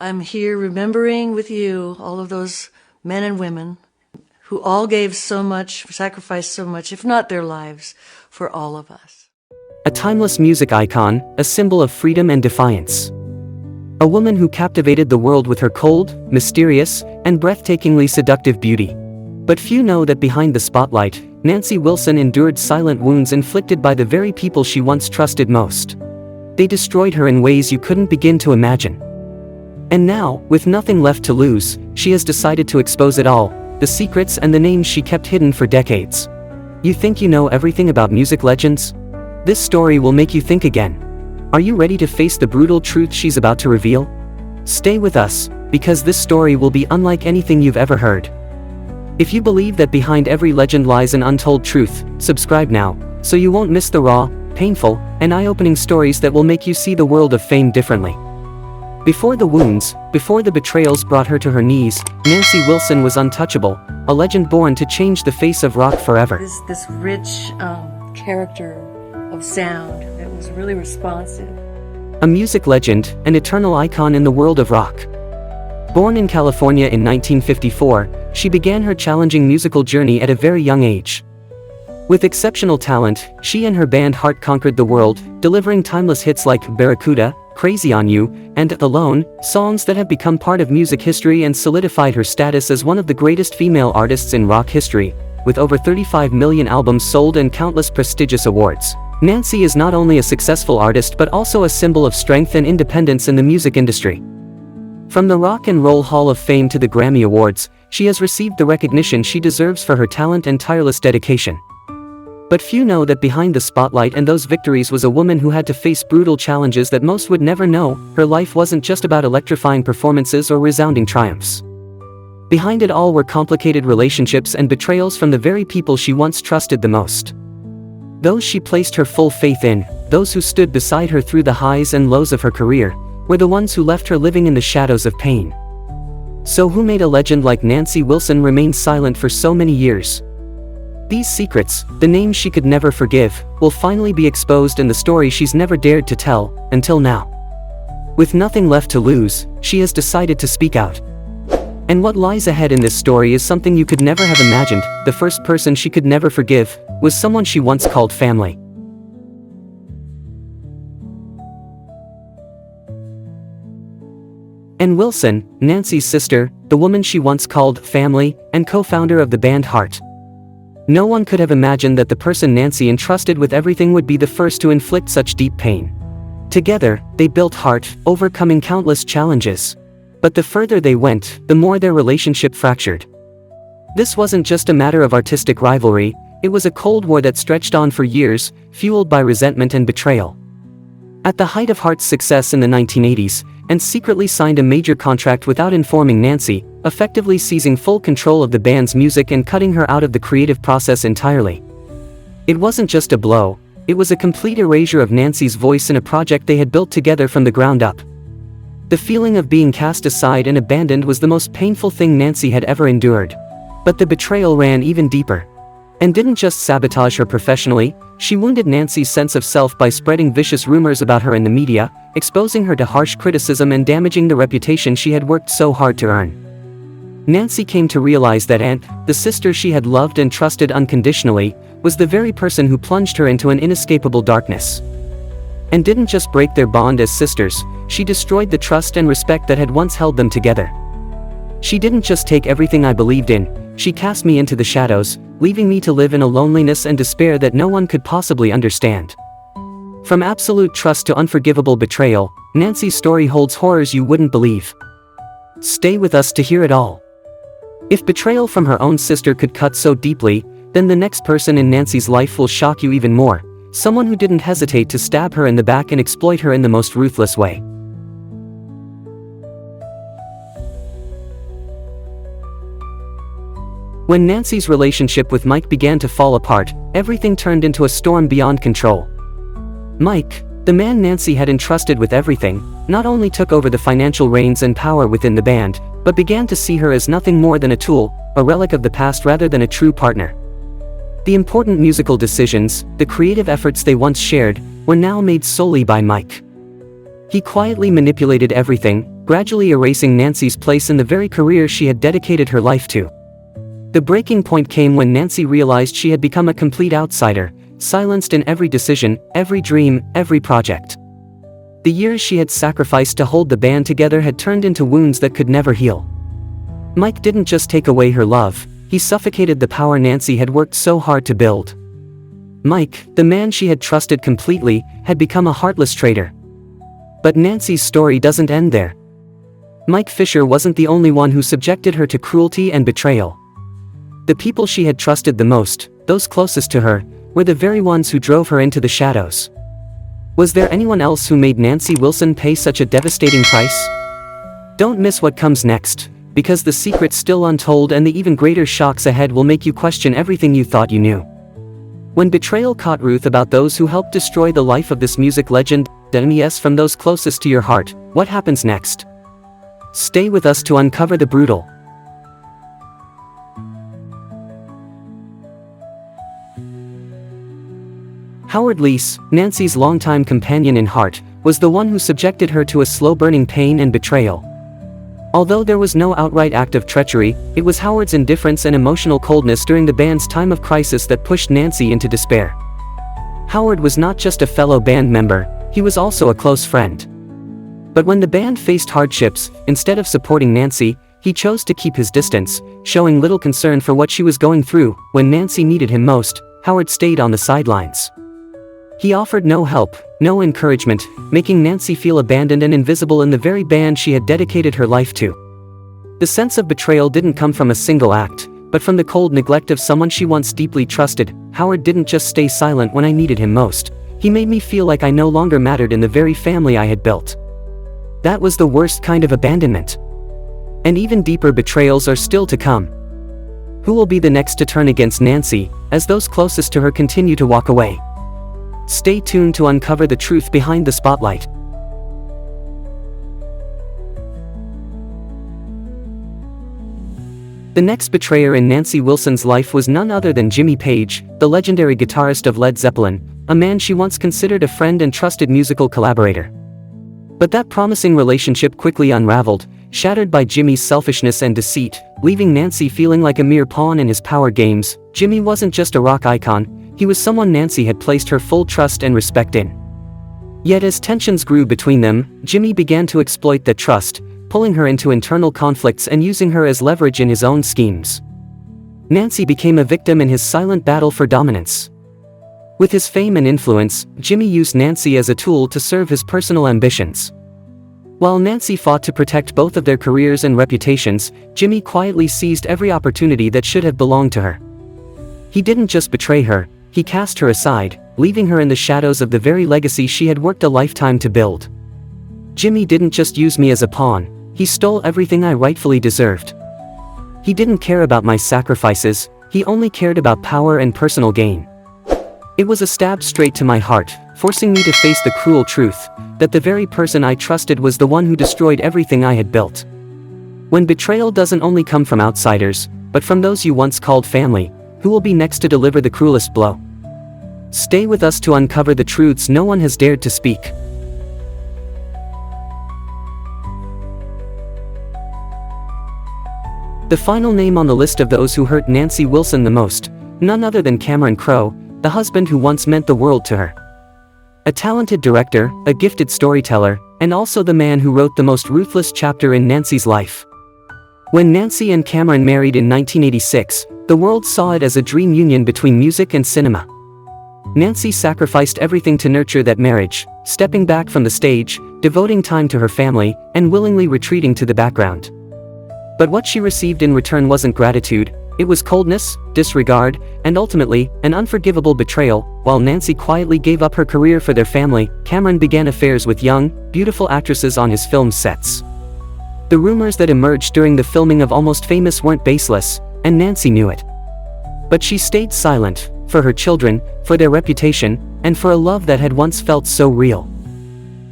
I'm here remembering with you all of those men and women who all gave so much, sacrificed so much, if not their lives, for all of us. A timeless music icon, a symbol of freedom and defiance. A woman who captivated the world with her cold, mysterious, and breathtakingly seductive beauty. But few know that behind the spotlight, Nancy Wilson endured silent wounds inflicted by the very people she once trusted most. They destroyed her in ways you couldn't begin to imagine. And now, with nothing left to lose, she has decided to expose it all, the secrets and the names she kept hidden for decades. You think you know everything about music legends? This story will make you think again. Are you ready to face the brutal truth she's about to reveal? Stay with us, because this story will be unlike anything you've ever heard. If you believe that behind every legend lies an untold truth, subscribe now, so you won't miss the raw, painful, and eye-opening stories that will make you see the world of fame differently. Before the wounds, before the betrayals brought her to her knees, Nancy Wilson was untouchable, a legend born to change the face of rock forever. This rich character of sound that was really responsive. A music legend, an eternal icon in the world of rock. Born in California in 1954, she began her challenging musical journey at a very young age. With exceptional talent, she and her band Heart conquered the world, delivering timeless hits like Barracuda, Crazy on You, and Alone, songs that have become part of music history and solidified her status as one of the greatest female artists in rock history, with over 35 million albums sold and countless prestigious awards. Nancy is not only a successful artist but also a symbol of strength and independence in the music industry. From the Rock and Roll Hall of Fame to the Grammy Awards, she has received the recognition she deserves for her talent and tireless dedication. But few know that behind the spotlight and those victories was a woman who had to face brutal challenges that most would never know. Her life wasn't just about electrifying performances or resounding triumphs. Behind it all were complicated relationships and betrayals from the very people she once trusted the most. Those she placed her full faith in, those who stood beside her through the highs and lows of her career, were the ones who left her living in the shadows of pain. So who made a legend like Nancy Wilson remain silent for so many years? These secrets, the names she could never forgive, will finally be exposed in the story she's never dared to tell, until now. With nothing left to lose, she has decided to speak out. And what lies ahead in this story is something you could never have imagined. The first person she could never forgive was someone she once called family. Ann Wilson, Nancy's sister, the woman she once called family, and co-founder of the band Heart. No one could have imagined that the person Nancy entrusted with everything would be the first to inflict such deep pain. Together, they built Heart, overcoming countless challenges. But the further they went, the more their relationship fractured. This wasn't just a matter of artistic rivalry, it was a cold war that stretched on for years, fueled by resentment and betrayal. At the height of Heart's success in the 1980s, Ann secretly signed a major contract without informing Nancy, effectively seizing full control of the band's music and cutting her out of the creative process entirely. It wasn't just a blow, it was a complete erasure of Nancy's voice in a project they had built together from the ground up. The feeling of being cast aside and abandoned was the most painful thing Nancy had ever endured. But the betrayal ran even deeper. Ann didn't just sabotage her professionally, she wounded Nancy's sense of self by spreading vicious rumors about her in the media, exposing her to harsh criticism and damaging the reputation she had worked so hard to earn. Nancy came to realize that Ann, the sister she had loved and trusted unconditionally, was the very person who plunged her into an inescapable darkness. And didn't just break their bond as sisters, she destroyed the trust and respect that had once held them together. She didn't just take everything I believed in, she cast me into the shadows, leaving me to live in a loneliness and despair that no one could possibly understand. From absolute trust to unforgivable betrayal, Nancy's story holds horrors you wouldn't believe. Stay with us to hear it all. If betrayal from her own sister could cut so deeply, then the next person in Nancy's life will shock you even more. Someone who didn't hesitate to stab her in the back and exploit her in the most ruthless way. When Nancy's relationship with Mike began to fall apart, everything turned into a storm beyond control. Mike, the man Nancy had entrusted with everything, not only took over the financial reins and power within the band, but began to see her as nothing more than a tool, a relic of the past rather than a true partner. The important musical decisions, the creative efforts they once shared, were now made solely by Mike. He quietly manipulated everything, gradually erasing Nancy's place in the very career she had dedicated her life to. The breaking point came when Nancy realized she had become a complete outsider, silenced in every decision, every dream, every project. The years she had sacrificed to hold the band together had turned into wounds that could never heal. Mike didn't just take away her love, he suffocated the power Nancy had worked so hard to build. Mike, the man she had trusted completely, had become a heartless traitor. But Nancy's story doesn't end there. Mike Fisher wasn't the only one who subjected her to cruelty and betrayal. The people she had trusted the most, those closest to her, were the very ones who drove her into the shadows. Was there anyone else who made Nancy Wilson pay such a devastating price? Don't miss what comes next, because the secret's still untold and the even greater shocks ahead will make you question everything you thought you knew. When betrayal caught Ruth about those who helped destroy the life of this music legend, and from those closest to your heart, what happens next? Stay with us to uncover the brutal. Howard Leese, Nancy's longtime companion in heart, was the one who subjected her to a slow-burning pain and betrayal. Although there was no outright act of treachery, it was Howard's indifference and emotional coldness during the band's time of crisis that pushed Nancy into despair. Howard was not just a fellow band member, he was also a close friend. But when the band faced hardships, instead of supporting Nancy, he chose to keep his distance, showing little concern for what she was going through. When Nancy needed him most, Howard stayed on the sidelines. He offered no help, no encouragement, making Nancy feel abandoned and invisible in the very band she had dedicated her life to. The sense of betrayal didn't come from a single act, but from the cold neglect of someone she once deeply trusted. Howard didn't just stay silent when I needed him most, he made me feel like I no longer mattered in the very family I had built. That was the worst kind of abandonment. And even deeper betrayals are still to come. Who will be the next to turn against Nancy, as those closest to her continue to walk away? Stay tuned to uncover the truth behind the spotlight. The next betrayer in Nancy Wilson's life was none other than Jimmy Page, the legendary guitarist of Led Zeppelin, a man she once considered a friend and trusted musical collaborator. But that promising relationship quickly unraveled, shattered by Jimmy's selfishness and deceit, leaving Nancy feeling like a mere pawn in his power games. Jimmy wasn't just a rock icon, he was someone Nancy had placed her full trust and respect in. Yet as tensions grew between them, Jimmy began to exploit that trust, pulling her into internal conflicts and using her as leverage in his own schemes. Nancy became a victim in his silent battle for dominance. With his fame and influence, Jimmy used Nancy as a tool to serve his personal ambitions. While Nancy fought to protect both of their careers and reputations, Jimmy quietly seized every opportunity that should have belonged to her. He didn't just betray her, he cast her aside, leaving her in the shadows of the very legacy she had worked a lifetime to build. Jimmy didn't just use me as a pawn, he stole everything I rightfully deserved. He didn't care about my sacrifices, he only cared about power and personal gain. It was a stab straight to my heart, forcing me to face the cruel truth, that the very person I trusted was the one who destroyed everything I had built. When betrayal doesn't only come from outsiders, but from those you once called family, who will be next to deliver the cruelest blow? Stay with us to uncover the truths no one has dared to speak. The final name on the list of those who hurt Nancy Wilson the most, none other than Cameron Crowe, the husband who once meant the world to her. A talented director, a gifted storyteller, and also the man who wrote the most ruthless chapter in Nancy's life. When Nancy and Cameron married in 1986, the world saw it as a dream union between music and cinema. Nancy sacrificed everything to nurture that marriage, stepping back from the stage, devoting time to her family, and willingly retreating to the background. But what she received in return wasn't gratitude, it was coldness, disregard, and ultimately, an unforgivable betrayal. While Nancy quietly gave up her career for their family, Cameron began affairs with young, beautiful actresses on his film sets. The rumors that emerged during the filming of Almost Famous weren't baseless, and Nancy knew it. But she stayed silent, for her children, for their reputation, and for a love that had once felt so real.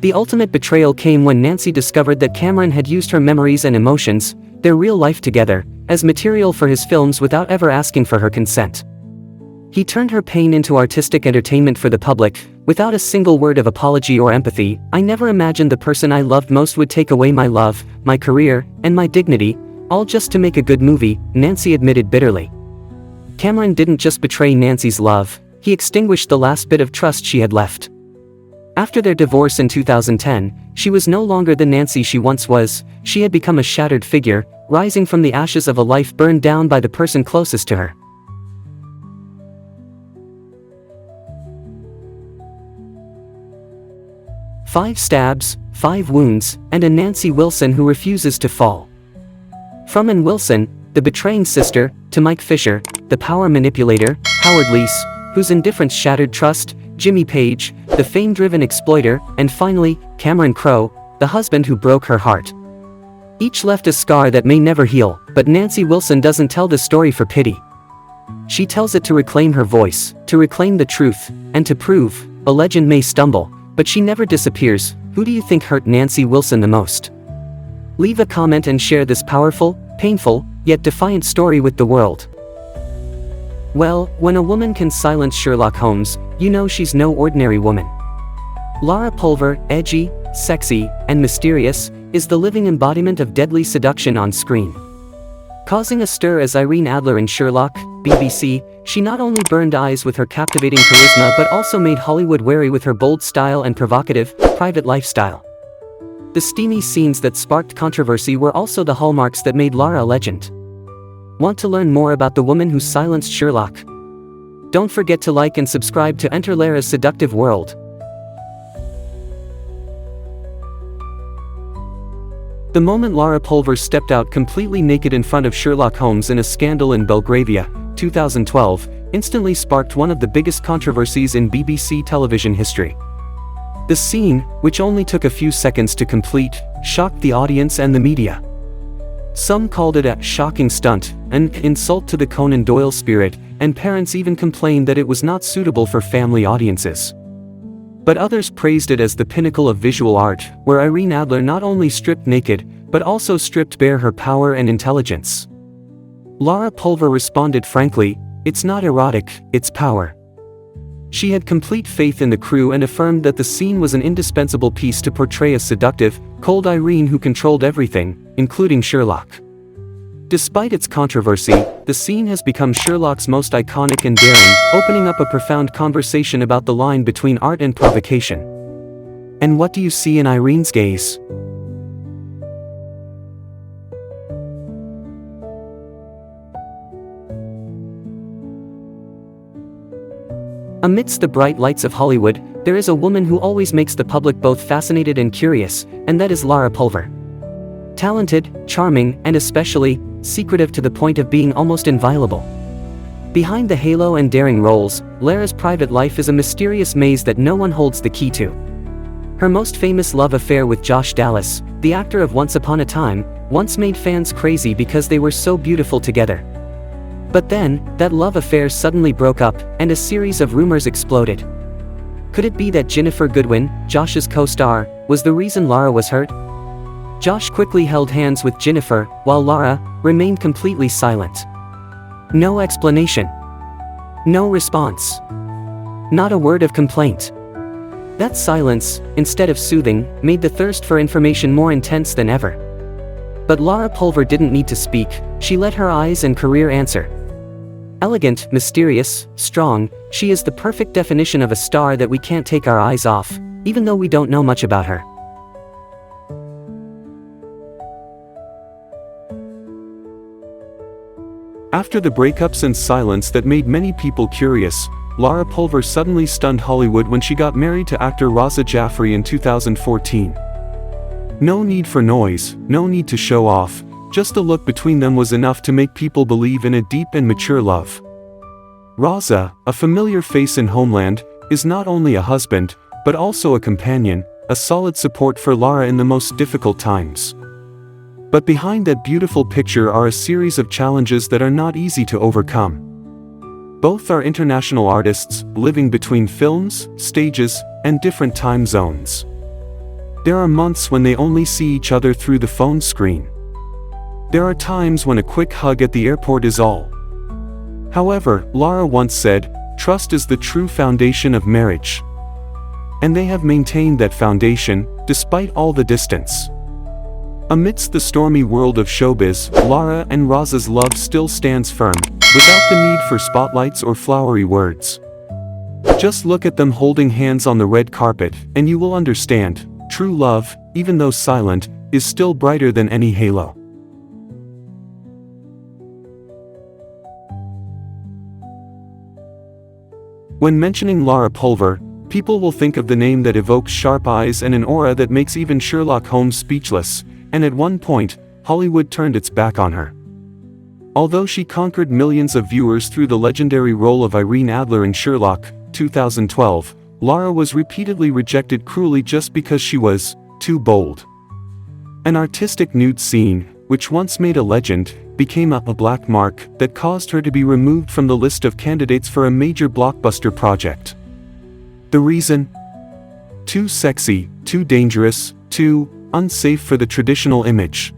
The ultimate betrayal came when Nancy discovered that Cameron had used her memories and emotions, their real life together, as material for his films without ever asking for her consent. He turned her pain into artistic entertainment for the public, without a single word of apology or empathy. I never imagined the person I loved most would take away my love, my career, and my dignity, all just to make a good movie, Nancy admitted bitterly. Cameron didn't just betray Nancy's love, he extinguished the last bit of trust she had left. After their divorce in 2010, she was no longer the Nancy she once was. She had become a shattered figure, rising from the ashes of a life burned down by the person closest to her. Five stabs, 5 wounds, and a Nancy Wilson who refuses to fall. From Ann Wilson, the betraying sister, to Mike Fisher, the power manipulator, Howard Leese, whose indifference shattered trust, Jimmy Page, the fame-driven exploiter, and finally, Cameron Crowe, the husband who broke her heart. Each left a scar that may never heal, but Nancy Wilson doesn't tell the story for pity. She tells it to reclaim her voice, to reclaim the truth, and to prove, a legend may stumble, but she never disappears. Who do you think hurt Nancy Wilson the most? Leave a comment and share this powerful, painful, yet defiant story with the world. Well, when a woman can silence Sherlock Holmes, you know she's no ordinary woman. Laura Pulver, edgy, sexy, and mysterious, is the living embodiment of deadly seduction on screen. Causing a stir as Irene Adler in Sherlock, BBC, she not only burned eyes with her captivating charisma but also made Hollywood wary with her bold style and provocative, private lifestyle. The steamy scenes that sparked controversy were also the hallmarks that made Laura a legend. Want to learn more about the woman who silenced Sherlock? Don't forget to like and subscribe to enter Lara's seductive world. The moment Laura Pulver stepped out completely naked in front of Sherlock Holmes in a scandal in Belgravia, 2012, instantly sparked one of the biggest controversies in BBC television history. The scene, which only took a few seconds to complete, shocked the audience and the media. Some called it a shocking stunt, an insult to the Conan Doyle spirit, and parents even complained that it was not suitable for family audiences. But others praised it as the pinnacle of visual art, where Irene Adler not only stripped naked, but also stripped bare her power and intelligence. Laura Pulver responded frankly, "It's not erotic, it's power." She had complete faith in the crew and affirmed that the scene was an indispensable piece to portray a seductive, cold Irene who controlled everything, including Sherlock. Despite its controversy, the scene has become Sherlock's most iconic and daring, opening up a profound conversation about the line between art and provocation. And what do you see in Irene's gaze? Amidst the bright lights of Hollywood, there is a woman who always makes the public both fascinated and curious, and that is Laura Pulver. Talented, charming, and especially secretive to the point of being almost inviolable. Behind the halo and daring roles, Lara's private life is a mysterious maze that no one holds the key to. Her most famous love affair with Josh Dallas, the actor of Once Upon a Time, once made fans crazy because they were so beautiful together. But then, that love affair suddenly broke up, and a series of rumors exploded. Could it be that Ginnifer Goodwin, Josh's co-star, was the reason Laura was hurt? Josh quickly held hands with Ginnifer, while Laura remained completely silent. No explanation. No response. Not a word of complaint. That silence, instead of soothing, made the thirst for information more intense than ever. But Laura Pulver didn't need to speak, she let her eyes and career answer. Elegant, mysterious, strong, she is the perfect definition of a star that we can't take our eyes off, even though we don't know much about her. After the breakups and silence that made many people curious, Laura Pulver suddenly stunned Hollywood when she got married to actor Raza Jaffrey in 2014. No need for noise, no need to show off, just the look between them was enough to make people believe in a deep and mature love. Raza, a familiar face in Homeland, is not only a husband, but also a companion, a solid support for Laura in the most difficult times. But behind that beautiful picture are a series of challenges that are not easy to overcome. Both are international artists, living between films, stages, and different time zones. There are months when they only see each other through the phone screen. There are times when a quick hug at the airport is all. However, Laura once said, trust is the true foundation of marriage. And they have maintained that foundation, despite all the distance. Amidst the stormy world of showbiz, Lara and Roz's love still stands firm, without the need for spotlights or flowery words. Just look at them holding hands on the red carpet, and you will understand, true love, even though silent, is still brighter than any halo. When mentioning Laura Pulver, people will think of the name that evokes sharp eyes and an aura that makes even Sherlock Holmes speechless, and at one point, Hollywood turned its back on her. Although she conquered millions of viewers through the legendary role of Irene Adler in Sherlock, 2012, Lara was repeatedly rejected cruelly just because she was too bold. An artistic nude scene, which once made a legend, became a black mark that caused her to be removed from the list of candidates for a major blockbuster project. The reason? Too sexy, too dangerous, too unsafe for the traditional image.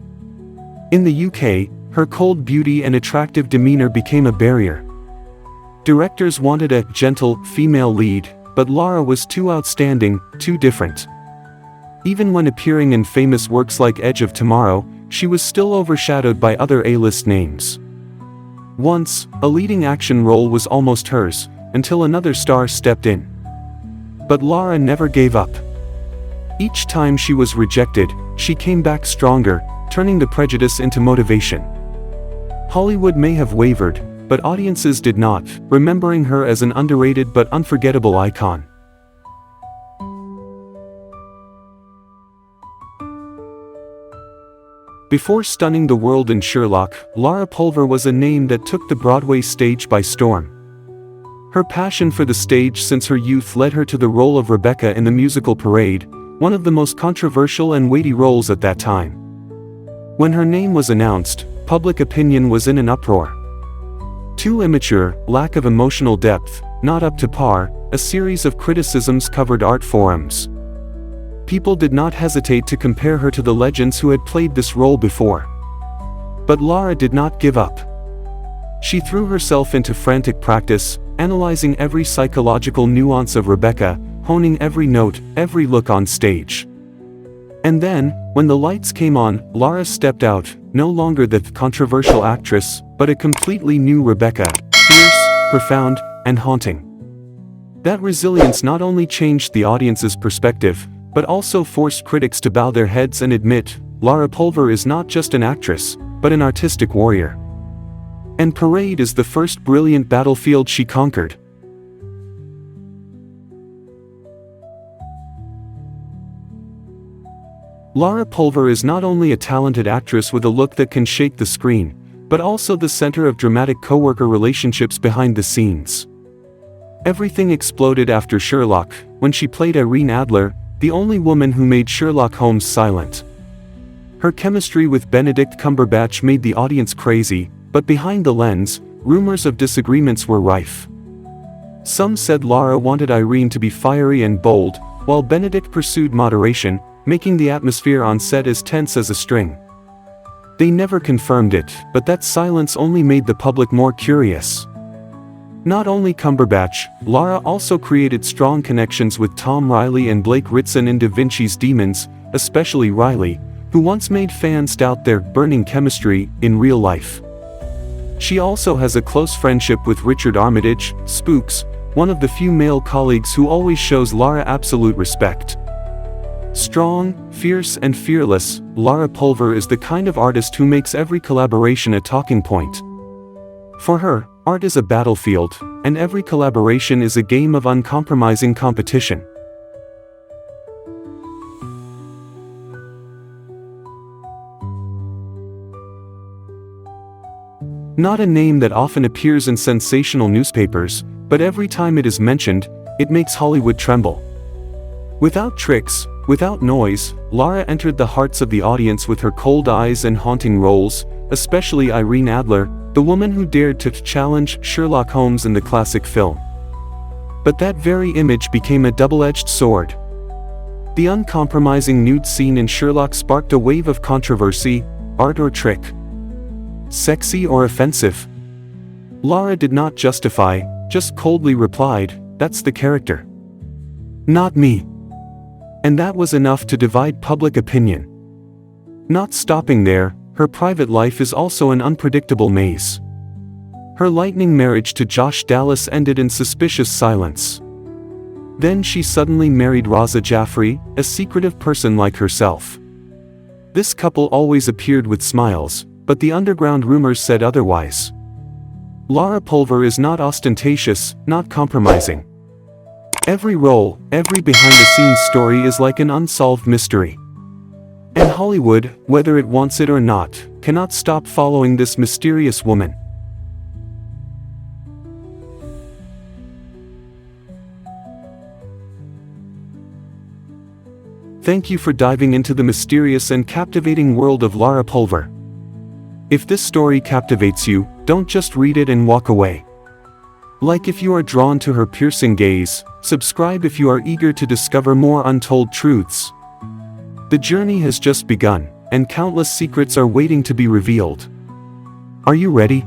In the UK, her cold beauty and attractive demeanor became a barrier. Directors wanted a gentle, female lead, but Lara was too outstanding, too different. Even when appearing in famous works like Edge of Tomorrow, she was still overshadowed by other A-list names. Once, a leading action role was almost hers, until another star stepped in. But Lara never gave up. Each time she was rejected, she came back stronger, turning the prejudice into motivation. Hollywood may have wavered, but audiences did not, remembering her as an underrated but unforgettable icon. Before stunning the world in Sherlock, Lara Pulver was a name that took the Broadway stage by storm. Her passion for the stage since her youth led her to the role of Rebecca in the musical Parade, one of the most controversial and weighty roles at that time. When her name was announced, public opinion was in an uproar. Too immature, lack of emotional depth, not up to par, a series of criticisms covered art forums. People did not hesitate to compare her to the legends who had played this role before. But Lara did not give up. She threw herself into frantic practice, analyzing every psychological nuance of Rebecca, honing every note, every look on stage. And then, when the lights came on, Lara stepped out, no longer the controversial actress, but a completely new Rebecca, fierce, profound, and haunting. That resilience not only changed the audience's perspective, but also forced critics to bow their heads and admit, Lara Pulver is not just an actress, but an artistic warrior. And Parade is the first brilliant battlefield she conquered. Lara Pulver is not only a talented actress with a look that can shake the screen, but also the center of dramatic co-worker relationships behind the scenes. Everything exploded after Sherlock, when she played Irene Adler, the only woman who made Sherlock Holmes silent. Her chemistry with Benedict Cumberbatch made the audience crazy, but behind the lens, rumors of disagreements were rife. Some said Lara wanted Irene to be fiery and bold, while Benedict pursued moderation, making the atmosphere on set as tense as a string. They never confirmed it, but that silence only made the public more curious. Not only Cumberbatch, Lara also created strong connections with Tom Riley and Blake Ritson in Da Vinci's Demons, especially Riley, who once made fans doubt their burning chemistry in real life. She also has a close friendship with Richard Armitage, Spooks, one of the few male colleagues who always shows Lara absolute respect. Strong, fierce and fearless, Lara Pulver is the kind of artist who makes every collaboration a talking point. For her, art is a battlefield, and every collaboration is a game of uncompromising competition. Not a name that often appears in sensational newspapers, but every time it is mentioned, it makes Hollywood tremble. Without tricks, without noise, Lara entered the hearts of the audience with her cold eyes and haunting roles, especially Irene Adler, the woman who dared to challenge Sherlock Holmes in the classic film. But that very image became a double-edged sword. The uncompromising nude scene in Sherlock sparked a wave of controversy, art or trick. Sexy or offensive? Lara did not justify, just coldly replied, "That's the character. Not me." And that was enough to divide public opinion. Not stopping there, her private life is also an unpredictable maze. Her lightning marriage to Josh Dallas ended in suspicious silence. Then she suddenly married Raza Jaffrey, a secretive person like herself. This couple always appeared with smiles, but the underground rumors said otherwise. Laura Pulver is not ostentatious, not compromising. Every role, every behind-the-scenes story is like an unsolved mystery. And Hollywood, whether it wants it or not, cannot stop following this mysterious woman. Thank you for diving into the mysterious and captivating world of Laura Pulver. If this story captivates you, don't just read it and walk away. Like if you are drawn to her piercing gaze, subscribe if you are eager to discover more untold truths. The journey has just begun, and countless secrets are waiting to be revealed. Are you ready?